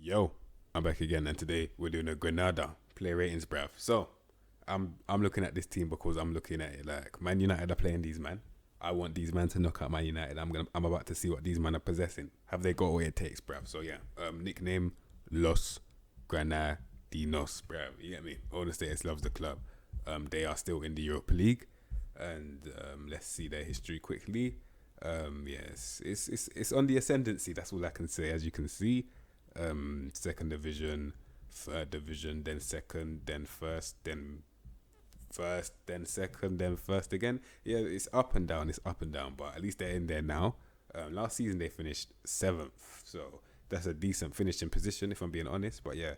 Yo, I'm back again, and today we're doing a Granada play ratings, bruv. So, I'm looking at this team because I'm looking at it like Man United are playing these man. I want these man to knock out Man United. I'm about to see what these man are possessing. Have they got what it takes, bruv? So yeah, nickname Los Granadinos, bruv. You get me? All the status loves the club. They are still in the Europa League, and let's see their history quickly. Yes, it's on the ascendancy. That's all I can say. As you can see, second division, third division, then second, then first, then second, then first again. Yeah, it's up and down. It's up and down, but at least they're in there now. Last season they finished 7th, so that's a decent finishing position if I'm being honest. But yeah,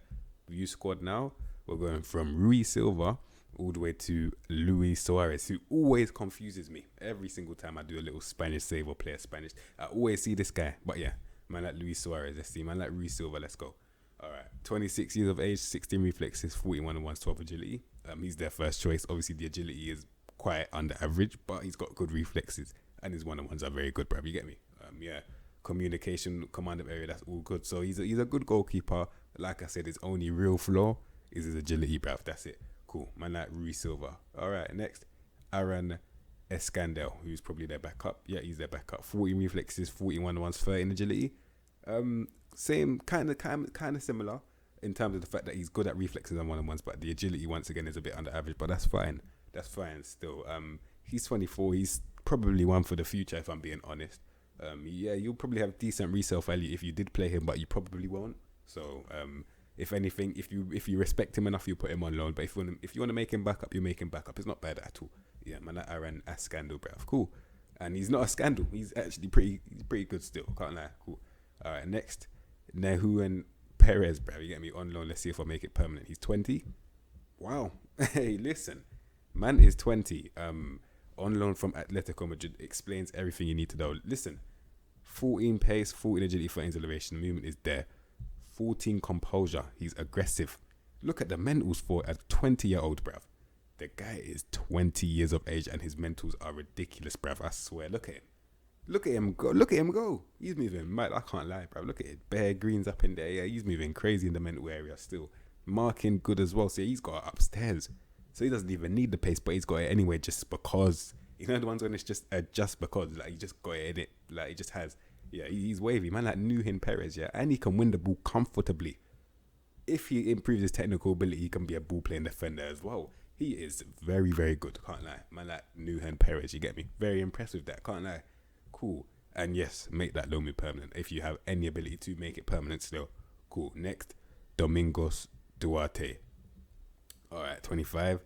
you squad now. We're going from Rui Silva all the way to Luis Suarez, who always confuses me every single time I do a little Spanish save or play a Spanish. I always see this guy, but yeah, man like Luis Suarez. Let's see, man like Rui Silva. Let's go. All right, 26 years of age, 16 reflexes, 41 and 112 agility. He's their first choice. Obviously, the agility is quite under average, but he's got good reflexes, and his 1-on-1s are very good, bruv. You get me? Yeah, communication, command of area, that's all good. So he's a good goalkeeper. Like I said, his only real flaw is his agility, bruv. That's it. Cool. Man like Rui Silva. All right, next, Aaron Escandel, who's probably their backup. Yeah, he's their backup. 40 reflexes, 41 ones, 30 in agility. Same, kind of similar in terms of the fact that he's good at reflexes and 1-on-1s, but the agility once again is a bit under average. But that's fine. That's fine still. He's 24. He's probably one for the future if I'm being honest. Yeah, you'll probably have decent resale value if you did play him, but you probably won't. So, if anything, if you respect him enough, you put him on loan. But if you want to make him back up, you make him back up. It's not bad at all. Yeah, man, that Aaron a scandal, bruv. Cool. And he's not a scandal. He's actually pretty good still. Can't lie. Cool. All right, next, Nehu and Perez, bruv. You get me on loan. Let's see if I make it permanent. He's 20. Wow. Hey, listen, man is 20. On loan from Atletico Madrid explains everything you need to know. Listen, 14 pace, 14 agility, 14 acceleration. Movement is there. 14 composure. He's aggressive. Look at the mentals for a 20-year-old, bruv. The guy is 20 years of age and his mentals are ridiculous, bruv. I swear. Look at him. Look at him go. Look at him go. He's moving mad. I can't lie, bruv. Look at it. Bare greens up in there. Yeah, he's moving crazy in the mental area still. Marking good as well. So he's got it upstairs. So he doesn't even need the pace, but he's got it anyway just because. You know the ones when it's just because. Like, he just got it in it. Like, he just has. Yeah, he's wavy, man, like Nuhin Perez, yeah. And he can win the ball comfortably. If he improves his technical ability, he can be a ball-playing defender as well. He is very, very good, can't lie. Man, like Nuhin Perez, you get me? Very impressed with that, can't lie. Cool. And yes, make that loan move permanent. If you have any ability to make it permanent still. Cool. Next, Domingos Duarte. All right, 25,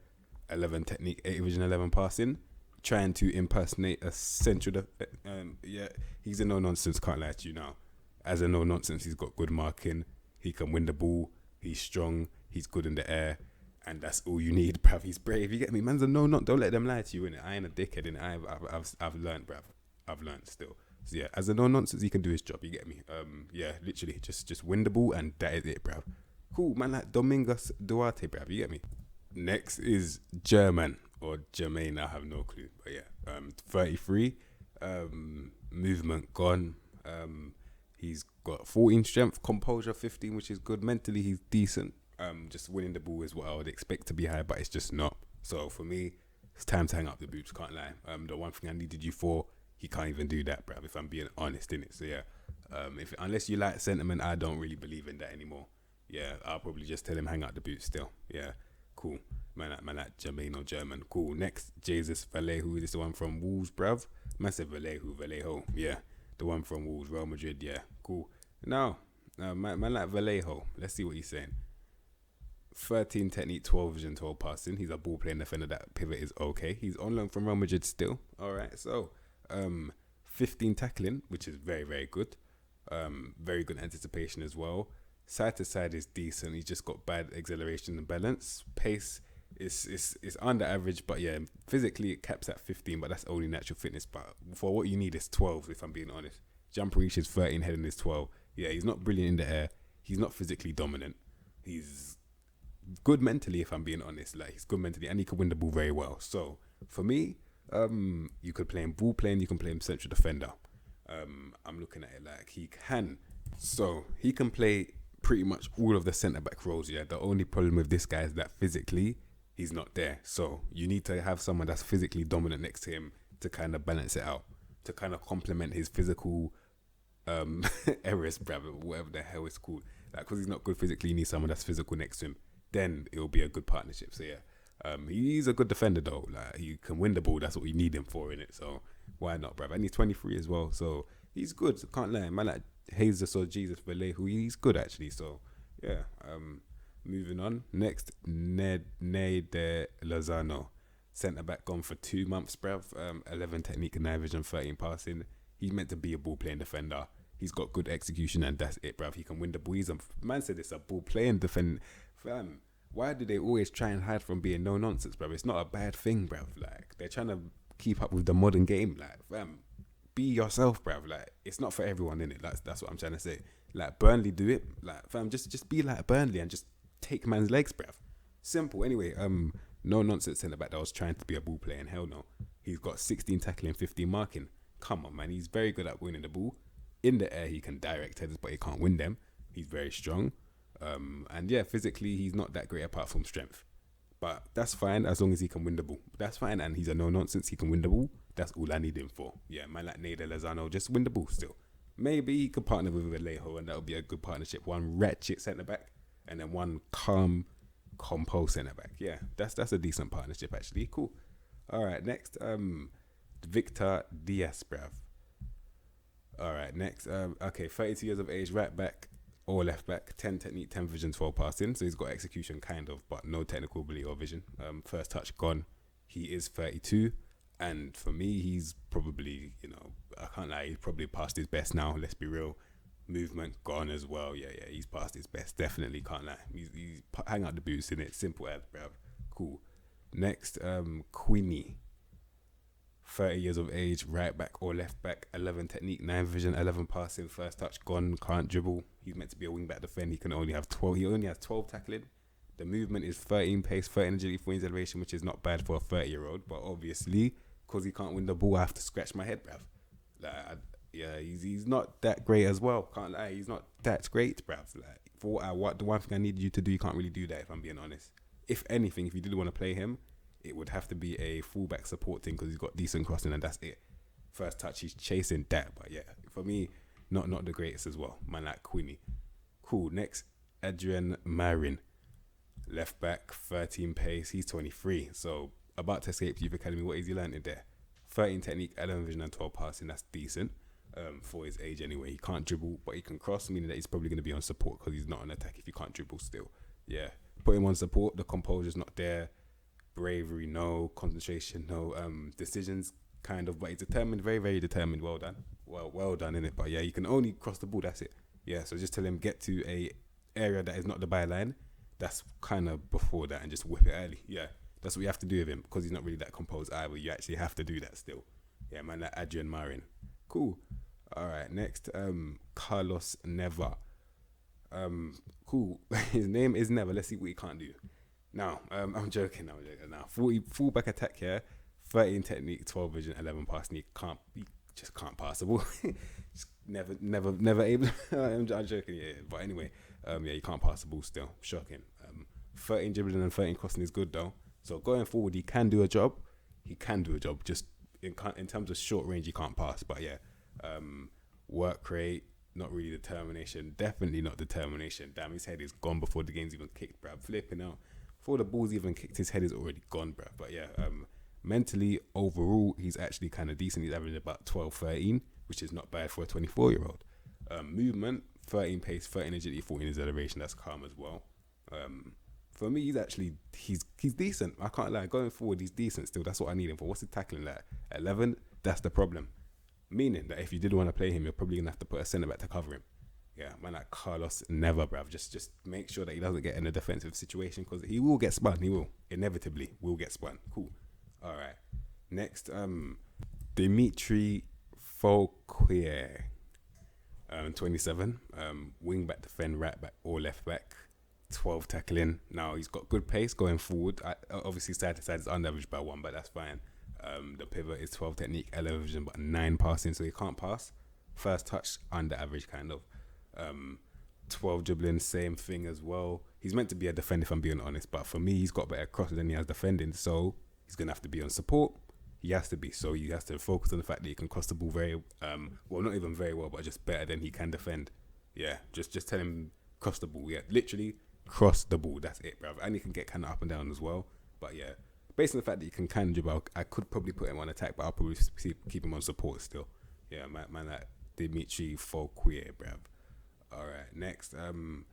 11 technique, 8 vision, 11 passing. Trying to impersonate a central, yeah, he's a no-nonsense, can't lie to you now. As a no-nonsense, he's got good marking, he can win the ball, he's strong, he's good in the air, and that's all you need, bruv. He's brave, you get me? Man's a no-nonsense, don't let them lie to you, innit? I ain't a dickhead, innit? I've learned, bruv. I've learned still. So yeah, as a no-nonsense, he can do his job, you get me? Yeah, literally, just win the ball, and that is it, bruv. Cool, man, like Domingos Duarte, bruv, you get me? Next is German. Or Jermaine, I have no clue. But yeah, 33, movement gone. He's got 14 strength, composure 15, which is good. Mentally, he's decent. Just winning the ball is what I would expect to be high, but it's just not. So for me, it's time to hang up the boots, can't lie. The one thing I needed you for, he can't even do that, bruv, if I'm being honest, innit? So yeah, unless you like sentiment, I don't really believe in that anymore. Yeah, I'll probably just tell him hang up the boots still. Yeah, cool. Man like Jermaine or German. Cool. Next, Jesus Vallejo. This is the one from Wolves, bruv. Massive Vallejo. Yeah, the one from Wolves, Real Madrid. Yeah, cool. Now, man like Vallejo. Let's see what he's saying. 13 technique, 12 vision, 12 passing. He's a ball playing defender. That pivot is okay. He's on loan from Real Madrid still. All right. So, 15 tackling, which is very, very good. Very good anticipation as well. Side to side is decent. He's just got bad acceleration and balance. Pace is under average, but yeah, physically it caps at 15, but that's only natural fitness. But for what you need is 12, if I'm being honest. Jump reach is 13, heading is 12. Yeah, he's not brilliant in the air. He's not physically dominant. He's good mentally, if I'm being honest. Like, he's good mentally, and he can win the ball very well. So for me, you could play him ball playing, you can play him central defender. I'm looking at it like he can. So he can play pretty much all of the centre back roles. Yeah, the only problem with this guy is that physically he's not there. So you need to have someone that's physically dominant next to him to kind of balance it out, to kind of complement his physical errors, bruv, whatever the hell it's called. Like, because he's not good physically, you need someone that's physical next to him. Then it'll be a good partnership. So yeah, he's a good defender though. Like, he can win the ball. That's what we need him for, innit? So why not, bruv? And he's 23 as well, so he's good. Can't lie, man. Like Jesus or Jesus Vallejo, he's good actually. So yeah. Moving on. Next, Ned Nader Lozano, centre back, gone for 2 months, bruv. 11 technique, 9 vision, 13 passing. He's meant to be a ball playing defender. He's got good execution, and that's it, bruv. He can win the ball. Man said it's a ball playing defender. Fam, why do they always try and hide from being no nonsense, bruv? It's not a bad thing, bruv. Like, they're trying to keep up with the modern game. Like, fam, be yourself, bruv. Like, it's not for everyone, innit? That's what I'm trying to say. Like, Burnley do it. Like, fam, just be like Burnley and just take man's legs, bruv. Simple. Anyway, no nonsense centre back that was trying to be a ball player, and hell no. He's got 16 tackling, 15 marking. Come on, man. He's very good at winning the ball. In the air, he can direct headers, but he can't win them. He's very strong. And yeah, physically, he's not that great apart from strength. But that's fine as long as he can win the ball. That's fine, and he's a no-nonsense. He can win the ball. That's all I need him for. Yeah, man like Nader Lozano, just win the ball still. Maybe he could partner with Vallejo, and that would be a good partnership. One ratchet centre-back, and then one calm, composed centre-back. Yeah, that's a decent partnership, actually. Cool. All right, next, Victor Diaz, bruv. All right, next. Okay, 32 years of age, right back or left back, 10 technique, 10 vision, 12 passing. So he's got execution, kind of, but no technical ability or vision. First touch gone. He is 32, and for me, he's probably, I can't lie, he's probably past his best now. Let's be real. Movement gone as well. Yeah, he's past his best. Definitely can't lie. He's hang out the boots in it. Simple as, bruv. Cool. Next, Queenie. 30 years of age, right back or left back, 11 technique, 9 vision, 11 passing, first touch gone, can't dribble. He's meant to be a wing back defender. He can only have 12. He only has 12 tackling. The movement is 13 pace, 13 agility, 14 acceleration, which is not bad for a 30-year-old. But obviously, because he can't win the ball, I have to scratch my head, bruv. He's not that great as well. Can't lie, he's not that great, bruv. Like, for what the one thing I need you to do, you can't really do that, if I'm being honest. If anything, if you did want to play him, it would have to be a fullback support thing because he's got decent crossing and that's it. First touch, he's chasing that. But yeah, for me, not the greatest as well. Man like Queenie. Cool. Next, Adrian Marin. Left back, 13 pace. He's 23. So about to escape Youth Academy. What is he learning there? 13 technique, 11 vision and 12 passing. That's decent for his age anyway. He can't dribble, but he can cross, meaning that he's probably going to be on support because he's not on attack if he can't dribble still. Yeah. Put him on support. The composure's not there. Bravery, no. Concentration, no. Decisions, kind of, but he's determined, very, very determined. Well done. Well done, innit? But yeah, you can only cross the ball, that's it. Yeah, so just tell him get to a area that is not the byline. That's kind of before that and just whip it early. Yeah, that's what you have to do with him because he's not really that composed either. You actually have to do that still. Yeah, man, like Adrian Marin. Cool. All right, next, Carlos Neva. Cool. His name is Neva. Let's see what he can't do. No, I'm joking. Now, fullback attack here, 13 technique, 12 vision, 11 passing. He just can't pass the ball. Just never able. I'm joking. Yeah, but anyway, you can't pass the ball still. Shocking. 13 dribbling and 13 crossing is good though. So going forward, he can do a job. Just in terms of short range, he can't pass. But yeah, work rate, not really determination. Definitely not determination. Damn, his head is gone before the game's even kicked, bruv. Flipping out. Before the ball's even kicked, his head is already gone, bruv. But yeah, mentally, overall, he's actually kind of decent. He's averaging about 12, 13, which is not bad for a 24-year-old. Movement, 13 pace, 13 agility, 14 acceleration. That's calm as well. For me, he's decent. I can't lie. Going forward, he's decent still. That's what I need him for. What's he tackling like? 11? That's the problem. Meaning that if you did want to play him, you're probably going to have to put a centre-back to cover him. Yeah, man, like Carlos Neva, bruv. Just make sure that he doesn't get in a defensive situation because he will get spun. He will. Inevitably will get spun. Cool. All right. Next, Dimitri Fouquier, 27. Wing back, defend, right back or left back. 12 tackling. Now, he's got good pace going forward. Obviously, side to side is under average by 1, but that's fine. The pivot is 12 technique, 11 vision, but 9 passing, so he can't pass. First touch, under average, kind of. 12 dribbling, same thing as well. He's meant to be a defender, if I'm being honest, but for me, he's got better crosses than he has defending, so he's going to have to be on support. He has to be, so he has to focus on the fact that he can cross the ball very, well, not even very well, but just better than he can defend. Yeah, just tell him cross the ball. Yeah, literally cross the ball. That's it, bruv. And he can get kind of up and down as well. But yeah, based on the fact that he can kind of dribble, I could probably put him on attack, but I'll probably keep him on support still. Yeah, man, like Dimitri Fouquier, bruv. All right, next, man,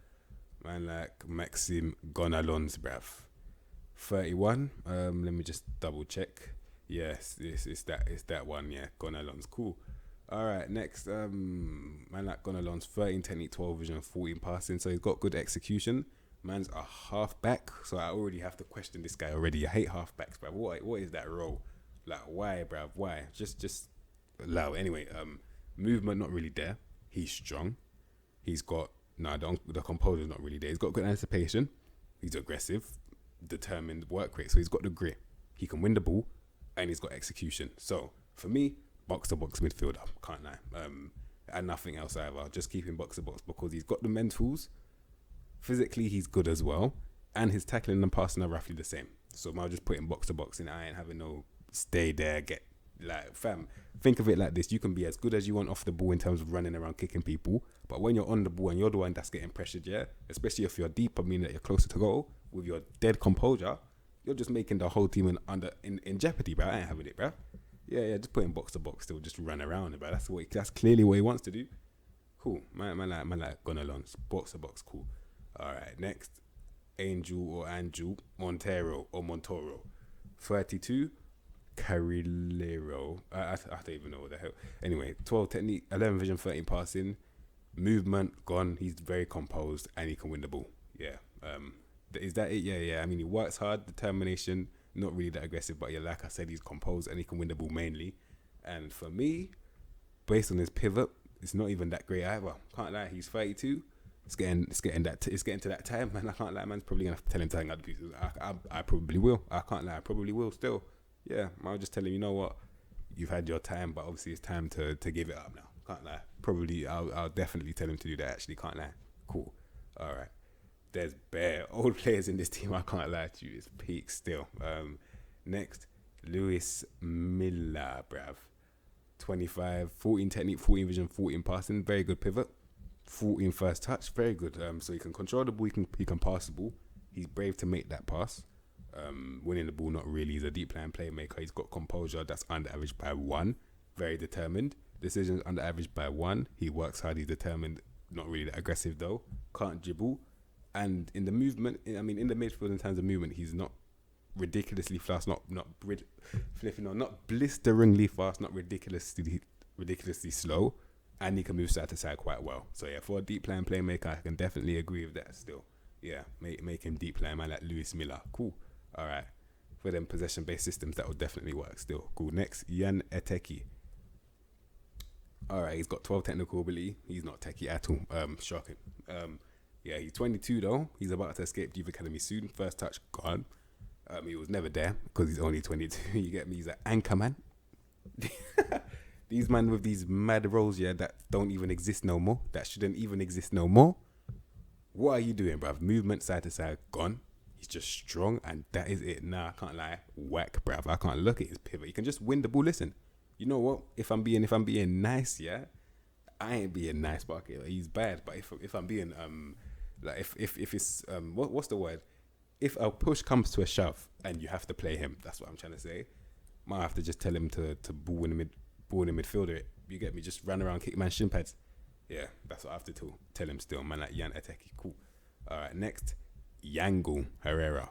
like Maxime Gonalons, bruv. 31. Let me just double check. Yes, it's that one. Yeah, Gonalons, cool. All right, next, man, like Gonalons, 13 technique, 12 vision, 14 passing. So he's got good execution. Man's a halfback, so I already have to question this guy already. I hate halfbacks, bruv. What is that role? Like, why, bruv? Why? Just allow. Anyway, movement not really there. He's strong. He's got the composure's not really there. He's got good anticipation. He's aggressive, determined work rate. So he's got the grit. He can win the ball, and he's got execution. So for me, box to box midfielder, can't lie. And nothing else either. Just keep him box to box because he's got the mentals. Physically, he's good as well, and his tackling and passing are roughly the same. So I'll just put him box to box, and I ain't having no stay there. Get like, fam. Think of it like this: you can be as good as you want off the ball in terms of running around kicking people, but when you're on the ball and you're the one that's getting pressured, yeah, especially if you're deeper, meaning that you're closer to goal, with your dead composure, you're just making the whole team in jeopardy, bro. I ain't having it, bro. Yeah, just put him box to box, still just run around, bro. That's clearly what he wants to do. Cool, man like Gonalons, box to box, cool. All right, next, Angel Montero, 32, Carrilero. I don't even know what the hell. Anyway, 12 technique, 11 vision, 13 passing, movement gone. He's very composed and he can win the ball. Yeah. Is that it? Yeah. I mean, he works hard, determination, not really that aggressive, but yeah, like I said, he's composed and he can win the ball mainly. And for me, based on his pivot, it's not even that great either. Can't lie, he's 32. It's getting to that time, man. I can't lie, man's probably gonna have to tell him to hang out the pieces. I probably will. I can't lie, I probably will still. Yeah, I'll just tell him, you know what, you've had your time, but obviously it's time to give it up now. Can't lie. Probably I'll definitely tell him to do that. Actually, can't lie. Cool. All right. There's bare old players in this team. I can't lie to you. It's peak still. Next, Luis Milla, bruv. 25, 14 technique, 14 vision, 14 passing. Very good pivot. 14 first touch. Very good. So he can control the ball. He can pass the ball. He's brave to make that pass. Winning the ball, not really. He's a deep line playmaker. He's got composure. That's under average by 1. Very determined. Decisions under average by 1. He works hard. He's determined. Not really that aggressive though. Can't dribble. And in the movement, in the midfield in terms of movement, he's not ridiculously fast, not blisteringly fast, not ridiculously slow, and he can move side to side quite well. So yeah, for a deep line playmaker, I can definitely agree with that still. Yeah, make him deep line, man, like Luis Milla. Cool. All right. For them possession-based systems, that will definitely work still. Cool. Next, Yan Eteki. All right, he's got 12 technical ability. He's not techie at all. Shocking. Yeah, he's 22 though. He's about to escape Youth Academy soon. First touch gone. He was never there because he's only 22. You get me? He's an anchor man. These men with these mad roles, yeah, that don't even exist no more. That shouldn't even exist no more. What are you doing, bruv? Movement side to side gone. He's just strong, and that is it. Nah, I can't lie. Whack, bruv. I can't look at his pivot. He can just win the ball. Listen, you know what? If I'm being nice, yeah, I ain't being nice, but okay, he's bad. But if I'm being like if it's what's the word? If a push comes to a shove and you have to play him, that's what I'm trying to say. Might have to just tell him to ball in the midfielder. You get me? Just run around, kick man shin pads. Yeah, that's what I have to tell him still, man. Like Yan Eteki, cool. All right, next, Yangon Herrera,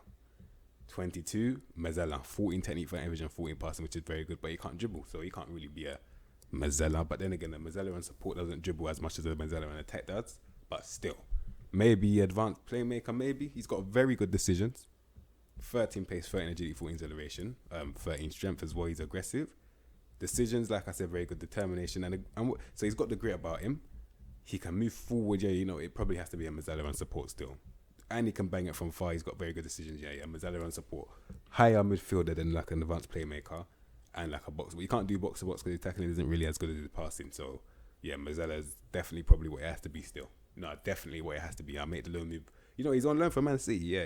22, Mazzella, 14 technique, 13 vision, 14 passing, which is very good, but he can't dribble, so he can't really be a Mazzella. But then again, the Mazzella on support doesn't dribble as much as the Mazzella on attack does, but still. Maybe advanced playmaker, maybe. He's got very good decisions. 13 pace, 13 agility, 14 acceleration, 13 strength as well. He's aggressive. Decisions, like I said, very good determination. And so he's got the grit about him. He can move forward, yeah, you know, it probably has to be a Mazzella on support still. And he can bang it from far. He's got very good decisions, yeah, Mazzella on support. Higher midfielder than like an advanced playmaker and like a box. But you can't do box to box because his tackling isn't really as good as his passing. So, yeah, Mazzella is definitely probably what it has to be still. No, definitely what it has to be. I'll make the loan move. He's on loan for Man City. Yeah.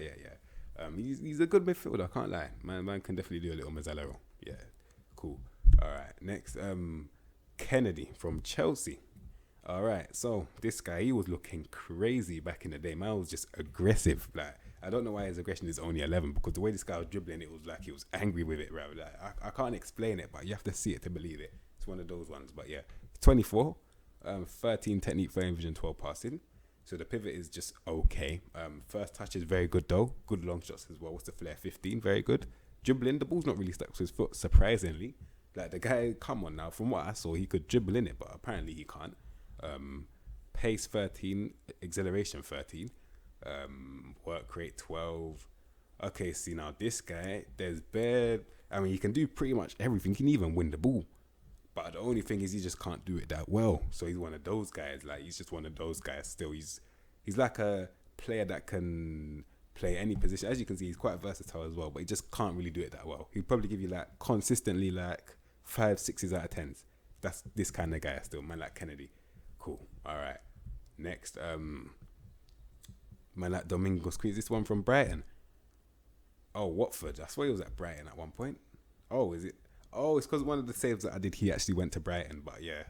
He's a good midfielder. I can't lie. Man can definitely do a little Mazzella role. Yeah, cool. All right, next, Kennedy from Chelsea. All right, so this guy, he was looking crazy back in the day. Man was just aggressive. Like, I don't know why his aggression is only 11, because the way this guy was dribbling, it was like he was angry with it, bro. Like, I can't explain it, but you have to see it to believe it. It's one of those ones. But yeah, 24, 13 technique, 13 vision, 12 passing. So the pivot is just okay. First touch is very good though. Good long shots as well. What's the flair? 15, very good. Dribbling, the ball's not really stuck to his foot, surprisingly. Like, the guy, come on now, from what I saw, he could dribble in it, but apparently he can't. Pace 13, acceleration 13, work rate 12. Okay, see now this guy, he can do pretty much everything. He can even win the ball. But the only thing is he just can't do it that well. So he's one of those guys. Like, he's just one of those guys still. He's like a player that can play any position. As you can see, he's quite versatile as well, but he just can't really do it that well. He'll probably give you like consistently like 5, 6s out of 10s. That's this kind of guy still. Man like Kennedy. Cool. All right. Next, man like Domingos Duarte. This one from Brighton. Oh, Watford. I swear he was at Brighton at one point. Oh, is it? Oh, it's because one of the saves that I did, he actually went to Brighton. But yeah,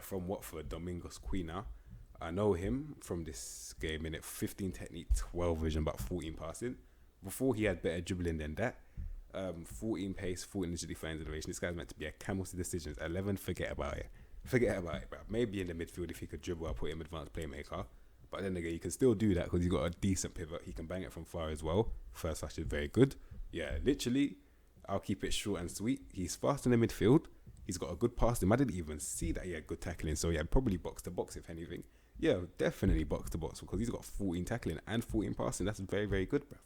from Watford, Domingos Duarte. I know him from this game in it. 15 technique, 12 vision, but 14 passing. Before, he had better dribbling than that. 14 pace, 14 agility for acceleration. This guy's meant to be a camel to decisions. 11, forget about it. Bro. Maybe in the midfield, if he could dribble, I'll put him advanced playmaker. But then again, you can still do that because he's got a decent pivot. He can bang it from far as well. First touch is very good. Yeah, literally, I'll keep it short and sweet. He's fast in the midfield. He's got a good passing. I didn't even see that he had good tackling. So yeah, probably box to box if anything. Yeah, definitely box to box because he's got 14 tackling and 14 passing. That's very, very good, bro.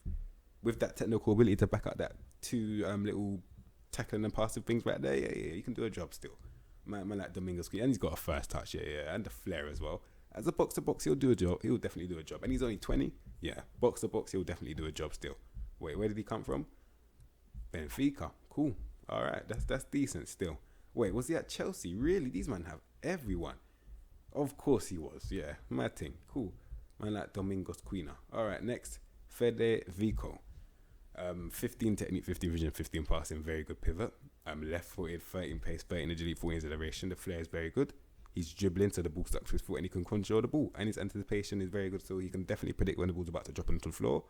With that technical ability to back up that two little tackling and passing things right there, yeah, you can do a job still. Man like Domingos Duarte, and he's got a first touch, yeah, and the flair as well. As a box to box, he'll do a job. He'll definitely do a job, and he's only 20. Yeah, box to box, he'll definitely do a job still. Wait, where did he come from? Benfica. Cool. All right, that's decent still. Wait, was he at Chelsea? Really? These men have everyone. Of course he was. Yeah, mad thing. Cool. Man like Domingos Duarte. All right, next, Federico. 15 technique, 15 vision, 15 passing, very good pivot. Left-footed, 13 pace, 13 agility, 14 acceleration. The flair is very good. He's dribbling so the ball stuck to his foot and he can control the ball. And his anticipation is very good, so he can definitely predict when the ball's about to drop onto the floor.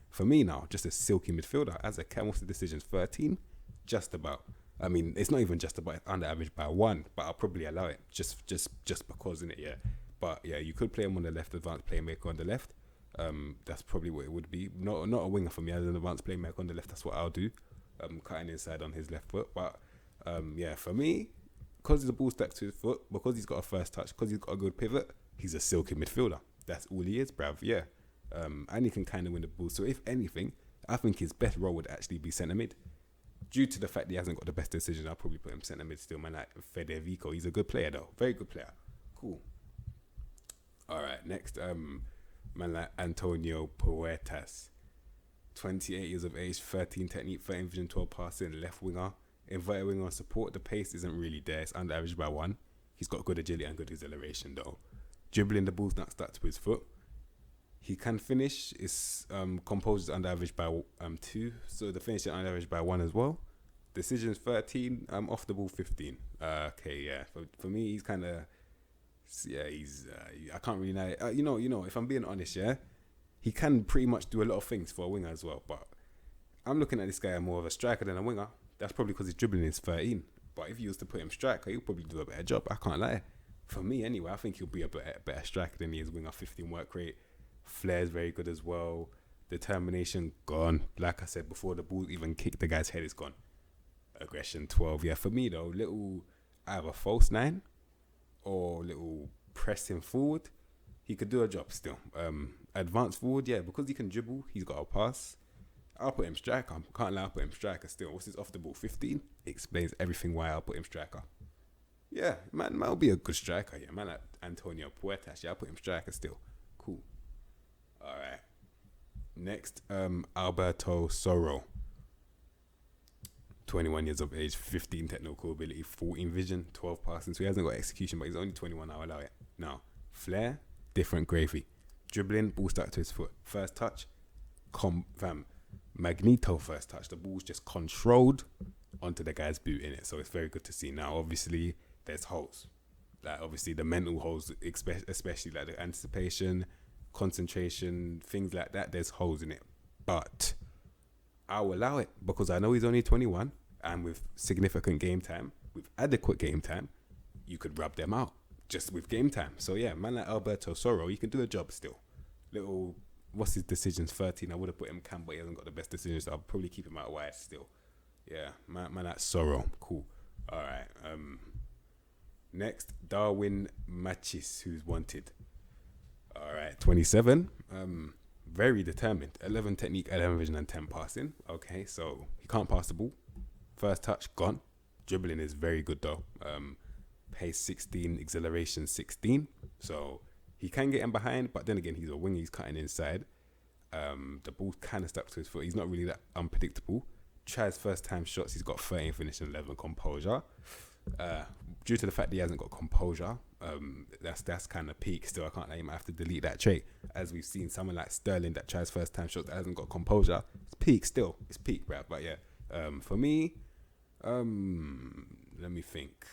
For me now, just a silky midfielder. As a camel to decisions, 13, just about. I mean, it's not even just about, it's under average by 1, but I'll probably allow it just because, innit, yeah. But yeah, you could play him on the left, advanced playmaker on the left. That's probably what it would be. Not a winger for me. As an advanced playmaker on the left, that's what I'll do. Cutting inside on his left foot. But yeah, for me, because the ball stuck to his foot, because he's got a first touch, because he's got a good pivot, he's a silky midfielder. That's all he is, bruv. Yeah. And he can kind of win the ball. So if anything, I think his best role would actually be centre mid. Due to the fact that he hasn't got the best decision, I'll probably put him centre mid still. Man like Federico, he's a good player though. Very good player. Cool. All right, next, man like Antonio Peretas. 28 years of age, 13 technique, 13 vision, 12 passing, left winger. Inverted winger support, the pace isn't really there. It's under average by 1. He's got good agility and good acceleration though. Dribbling, the ball's not stuck to his foot. He can finish. It's composed under average by 2. So the finish is under average by 1 as well. Decisions 13. Off the ball 15. Okay, yeah. For me, he's kind of, yeah. He's I can't really know. You know. If I'm being honest, yeah, he can pretty much do a lot of things for a winger as well. But I'm looking at this guy more of a striker than a winger. That's probably because his dribbling is 13. But if you was to put him striker, he'll probably do a better job. I can't lie. For me, anyway, I think he'll be a better striker than he is winger. 15 work rate. Flair is very good as well. Determination, gone. Like I said before, the ball even kicked the guy's head, is gone. Aggression, 12. Yeah, for me though, little either false 9 or little pressing forward. He could do a job still. Advanced forward, yeah, because he can dribble, he's got a pass. I'll put him striker. Can't lie, I'll put him striker still. What's his off the ball? 15? Explains everything why I'll put him striker. Yeah, man will be a good striker. Yeah, man like Antonio Peretas. Yeah, I'll put him striker still. Cool. Alright. Next, Alberto Soro. 21 years of age, 15 technical ability, 14 vision, 12 passing. So he hasn't got execution, but he's only 21. I'll allow it. Now, Flair, different gravy. Dribbling, ball stuck to his foot. First touch, Magneto first touch. The ball's just controlled onto the guy's boot in it. So it's very good to see. Now, obviously, there's holes. Like, obviously, the mental holes, especially like the anticipation, concentration, things like that, there's holes in it. But I'll allow it because I know he's only 21, and with significant game time, with adequate game time, you could rub them out just with game time. So yeah, man like Alberto Soro, he can do a job still. Little, what's his decisions? 13. I would have put him camp, but he hasn't got the best decisions, so I'll probably keep him out wide still. Yeah, man like Soro, cool. All right. Next, Darwin Machis, who's wanted. All right, 27. Very determined. 11 technique, 11 vision, and 10 passing. Okay, so he can't pass the ball. First touch, gone. Dribbling is very good though. Pace 16, acceleration 16. So he can get in behind, but then again, he's a winger. He's cutting inside. The ball's kind of stuck to his foot. He's not really that unpredictable. Tries first time shots. He's got 13 finishing, 11 composure. Due to the fact that he hasn't got composure, that's kind of peak still. I can't let him have to delete that trait. As we've seen, someone like Sterling that tries first time shots that hasn't got composure, it's peak still. It's peak, bruv. But yeah, for me, let me think.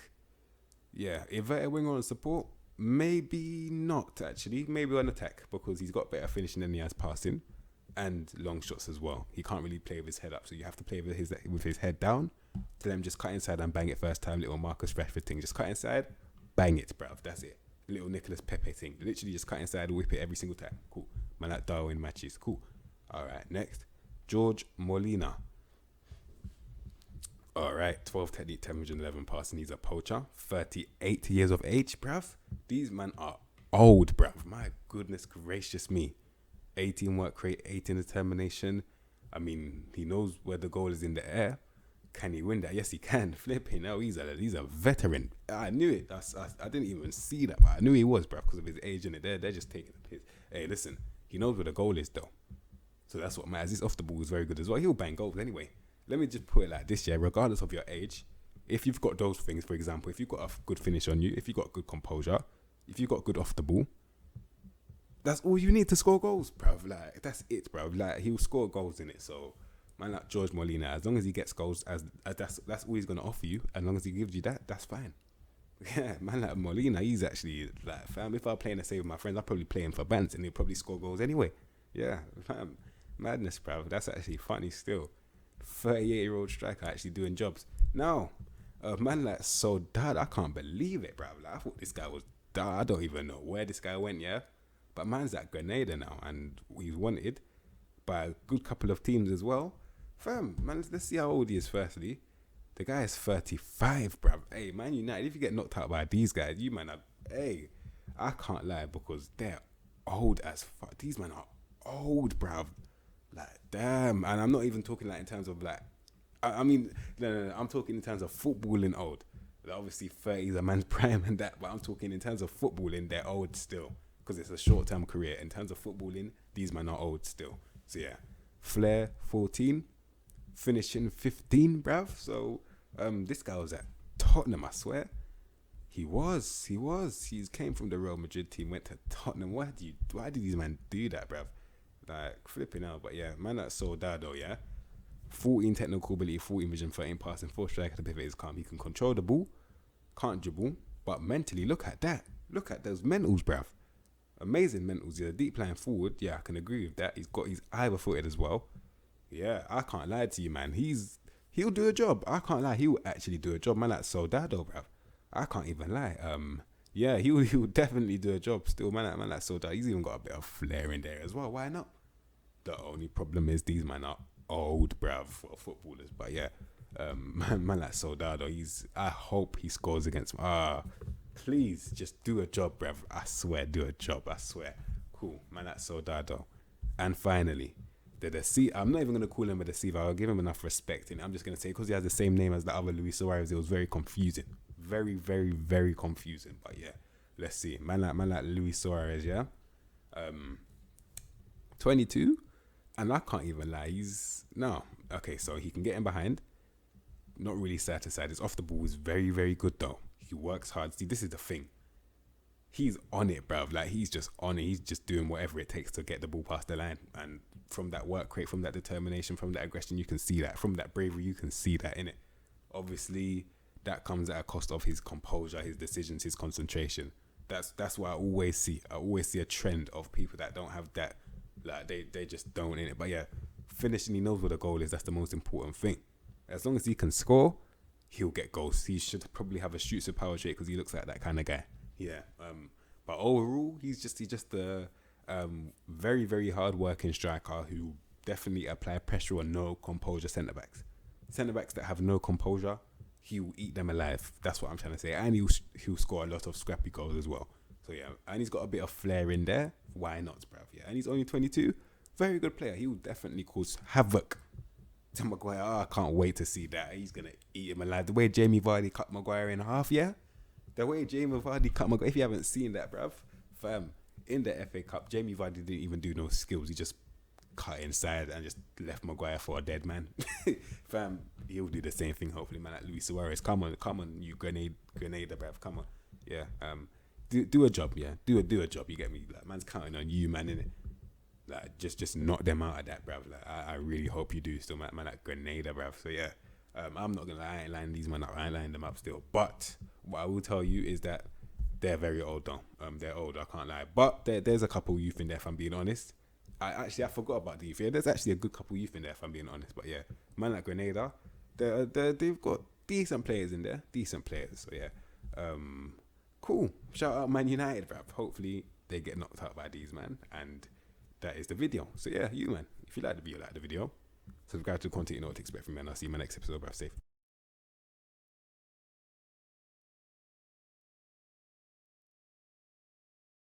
Yeah, inverted winger on support, maybe not actually. Maybe on attack because he's got better finishing than he has passing and long shots as well. He can't really play with his head up, so you have to play with his head down. To them, just cut inside and bang it first time. Little Marcus Rashford thing, just cut inside, bang it, bruv. That's it. Little Nicolas Pepe thing, literally just cut inside, whip it every single time. Cool. Man like Darwin matches, cool. All right, next, George Molina. All right, 12 technique, 10 vision, 11 passing. He's a poacher, 38 years of age, bruv. These men are old, bruv. My goodness gracious me. 18 work rate, 18 determination. I mean, he knows where the goal is in the air. Can he win that? Yes, he can. Flipping now, he's a veteran. I knew it. I didn't even see that, but I knew he was, bruv, because of his age in it. They're just taking the piss. Hey, listen, he knows where the goal is, though. So that's what matters. His off the ball is very good as well. He'll bang goals anyway. Let me just put it like this, yeah, regardless of your age, if you've got those things, for example, if you've got a good finish on you, if you've got good composure, if you've got good off the ball, that's all you need to score goals, bruv. Like, that's it, bruv. Like, he'll score goals in it. So, man like George Molina, as long as he gets goals, as that's all he's going to offer you, as long as he gives you that, that's fine. Yeah, man like Molina, he's actually, like, fam, if I play in a save with my friends, I'll probably play him for bands and he'll probably score goals anyway. Yeah, fam, madness, bruv. That's actually funny still. 38-year-old striker actually doing jobs. Now, man like Soldado, I can't believe it, bruv. Like, I thought this guy was dead. I don't even know where this guy went, yeah? But man's at Granada now, and he's wanted by a good couple of teams as well. Fam, man, let's see how old he is firstly. The guy is 35, bruv. Hey, Man United, if you get knocked out by these guys, you man are, hey, I can't lie because they're old as fuck. These men are old, bruv. Like, damn. And I'm not even talking like in terms of like, I mean, no, I'm talking in terms of footballing old. Like, obviously 30 is a man's prime and that, but I'm talking in terms of footballing, they're old still. Because it's a short-term career. In terms of footballing, these men are old still. So yeah, Flair 14, finishing 15, bruv. So this guy was at Tottenham, I swear. He was. He came from the Real Madrid team, went to Tottenham. Why did these men do that, bruv? Like, flipping out. But yeah, man, that's Soldado, yeah. 14 technical ability, 14 vision, 13 passing, 4 striker, the pivot is calm. He can control the ball, can't dribble, but mentally, look at that. Look at those mentals, bruv. Amazing mentals. He's a deep lying forward. Yeah, I can agree with that. He's either footed as well. Yeah, I can't lie to you, man. He'll do a job. I can't lie. He'll actually do a job. Man, like Soldado, bruv. I can't even lie. Yeah, he'll definitely do a job. Still, man, like Soldado. He's even got a bit of flair in there as well. Why not? The only problem is these men are old, bruv, for footballers. But yeah, man like Soldado. I hope he scores against. Please, just do a job, bruv. I swear, do a job. I swear. Cool. Man, that's Soldado. And finally, the deceiver. I'm not even going to call him a deceiver. I'll give him enough respect. I'm just going to say, because he has the same name as the other Luis Suarez, it was very confusing. Very, very, very confusing. But yeah, let's see. Man like Luis Suarez, yeah? 22? And I can't even lie. Okay, so he can get in behind. Not really side to side. His off the ball is very, very good, though. He works hard. See, this is the thing. he's on it, bruv. Like, he's just on it. He's just doing whatever it takes to get the ball past the line. And from that work rate, from that determination, from that aggression, you can see that. From that bravery, you can see that in it. Obviously, that comes at a cost of his composure, his decisions, his concentration. That's what I always see. I always see a trend of people that don't have that. Like, they just don't in it. But yeah, finishing, he knows what the goal is. That's the most important thing. As long as he can score, he'll get goals. He should probably have a shoots with power trait because he looks like that kind of guy. Yeah. But overall, he's just a very, very hard working striker who definitely apply pressure on no composure centre backs. Centre backs that have no composure, he will eat them alive. That's what I'm trying to say. And he'll score a lot of scrappy goals as well. So yeah, and he's got a bit of flair in there. Why not, bruv? Yeah, and he's only 22. Very good player. He will definitely cause havoc to Maguire. Oh, I can't wait to see that. He's gonna eat him alive. The way Jamie Vardy cut Maguire in half, yeah. The way Jamie Vardy cut Maguire. If you haven't seen that, bruv, fam, in the FA Cup, Jamie Vardy didn't even do no skills. He just cut inside and just left Maguire for a dead man. Fam, he'll do the same thing, hopefully, man, like Luis Suarez. Come on, you Grenada, bruv. Come on. Yeah. Do a job, yeah. Do a job, you get me? Like, man's counting on you, man, innit? Like, just knock them out of that, bruv. Like, I really hope you do still, man, like Grenada, bruv. So yeah. I'm not gonna lie, I ain't lining these man up. I ain't lining them up still. But what I will tell you is that they're very old though. They're old, I can't lie. But there's a couple youth in there, if I'm being honest. I forgot about the youth. Yeah, there's actually a good couple youth in there, if I'm being honest. But yeah, man like Grenada, they've got decent players in there. Decent players. So yeah. Cool. Shout out Man United, bruv. Hopefully they get knocked out by these, man. And that is the video. So yeah, you, man. If you like the video, subscribe to the content, you know what to expect from me. And I'll see you in my next episode, bruv. Safe.